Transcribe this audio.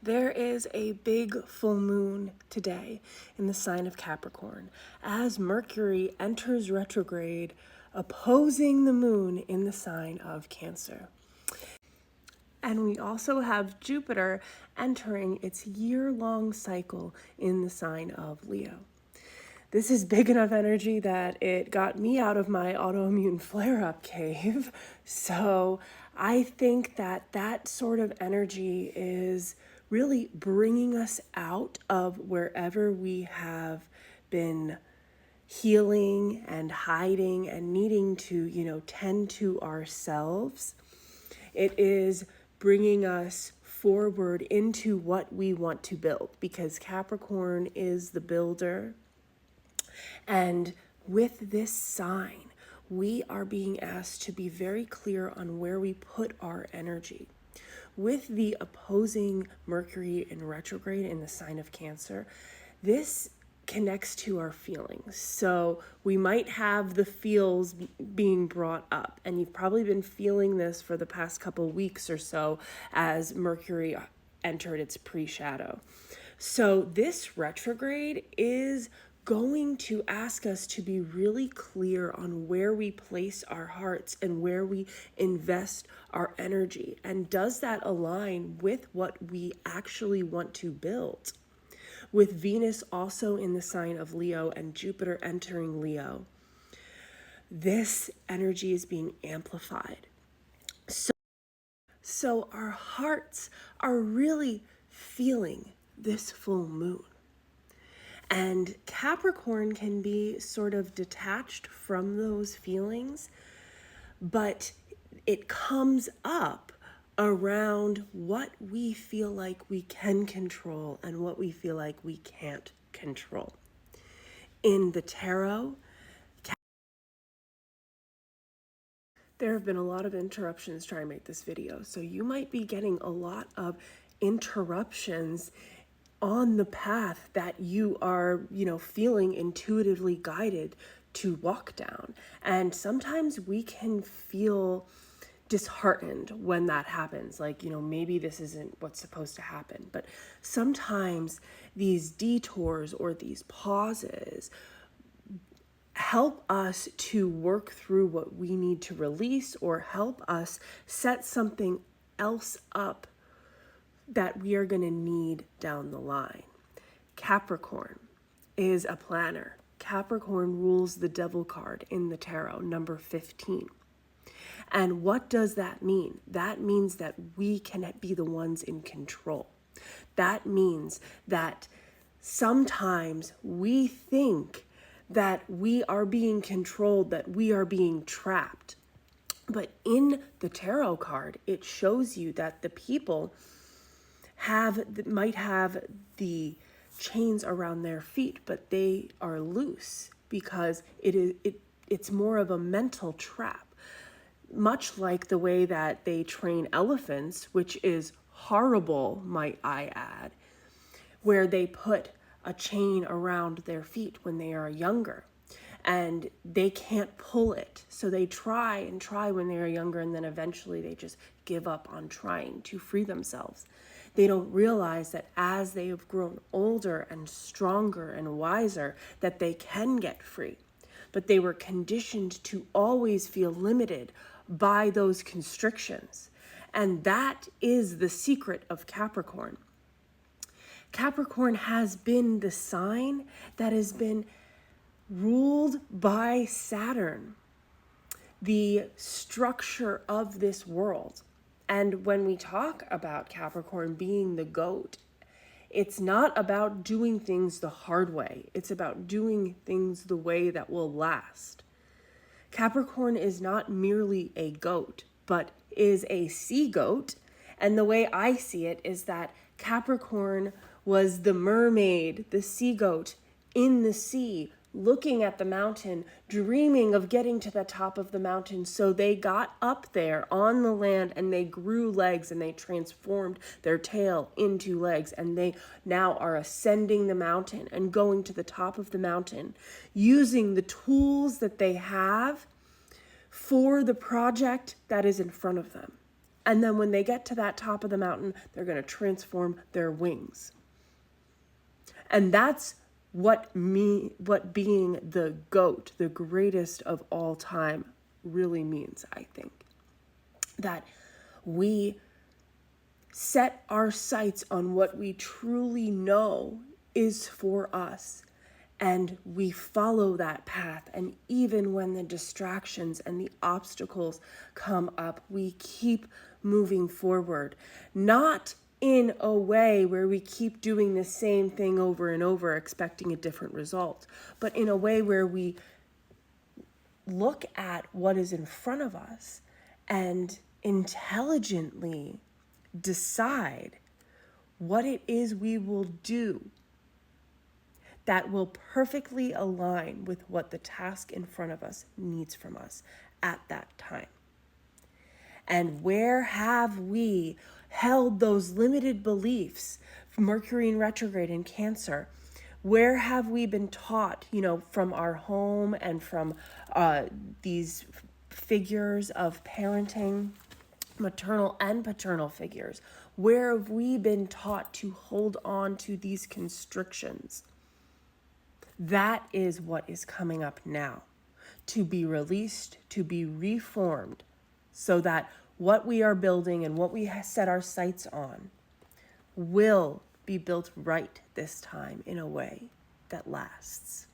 There is a big full moon today in the sign of Capricorn as Mercury enters retrograde, opposing the moon in the sign of Cancer. And we also have Jupiter entering its year-long cycle in the sign of Leo. This is big enough energy that it got me out of my autoimmune flare-up cave. So I think that that sort of energy is really bringing us out of wherever we have been healing and hiding and needing to, tend to ourselves. It is bringing us forward into what we want to build, because Capricorn is the builder. And with this sign, we are being asked to be very clear on where we put our energy. With the opposing Mercury in retrograde in the sign of Cancer, this connects to our feelings. So we might have the feels being brought up, and you've probably been feeling this for the past couple weeks or so as Mercury entered its pre-shadow. So this retrograde is going to ask us to be really clear on where we place our hearts and where we invest our energy. And does that align with what we actually want to build? With Venus also in the sign of Leo and Jupiter entering Leo, this energy is being amplified. So our hearts are really feeling this full moon. And Capricorn can be sort of detached from those feelings, but it comes up around what we feel like we can control and what we feel like we can't control. In the tarot, there have been a lot of interruptions trying to make this video, so you might be getting a lot of interruptions on the path that you are, feeling intuitively guided to walk down. And sometimes we can feel disheartened when that happens, like, maybe this isn't what's supposed to happen. But sometimes these detours or these pauses help us to work through what we need to release, or help us set something else up that we are going to need down the line. Capricorn is a planner. Capricorn rules the devil card in the tarot, number 15. And what does that mean? That means that we can be the ones in control. That means that sometimes we think that we are being controlled, that we are being trapped. But in the tarot card, it shows you that the people might have the chains around their feet, but they are loose because it's more of a mental trap. Much like the way that they train elephants, which is horrible, might I add, where they put a chain around their feet when they are younger and they can't pull it. So they try and try when they are younger, and then eventually they just give up on trying to free themselves. They don't realize that as they have grown older and stronger and wiser, that they can get free. But they were conditioned to always feel limited by those constrictions. And that is the secret of Capricorn. Capricorn has been the sign that has been ruled by Saturn, the structure of this world. And when we talk about Capricorn being the goat, it's not about doing things the hard way. It's about doing things the way that will last. Capricorn is not merely a goat, but is a sea goat. And the way I see it is that Capricorn was the mermaid, the sea goat in the sea, looking at the mountain, dreaming of getting to the top of the mountain. So they got up there on the land and they grew legs and they transformed their tail into legs. And they now are ascending the mountain and going to the top of the mountain, using the tools that they have for the project that is in front of them. And then when they get to that top of the mountain, they're going to transform their wings. And that's what being the GOAT, the greatest of all time, really means, I think. That we set our sights on what we truly know is for us, and we follow that path. And even when the distractions and the obstacles come up, we keep moving forward, not in a way where we keep doing the same thing over and over, expecting a different result, but in a way where we look at what is in front of us and intelligently decide what it is we will do that will perfectly align with what the task in front of us needs from us at that time. And where have we held those limited beliefs? Mercury in retrograde in Cancer. Where have we been taught, from our home and from these figures of parenting, maternal and paternal figures? Where have we been taught to hold on to these constrictions? That is what is coming up now, to be released, to be reformed, so that what we are building and what we set our sights on will be built right this time in a way that lasts.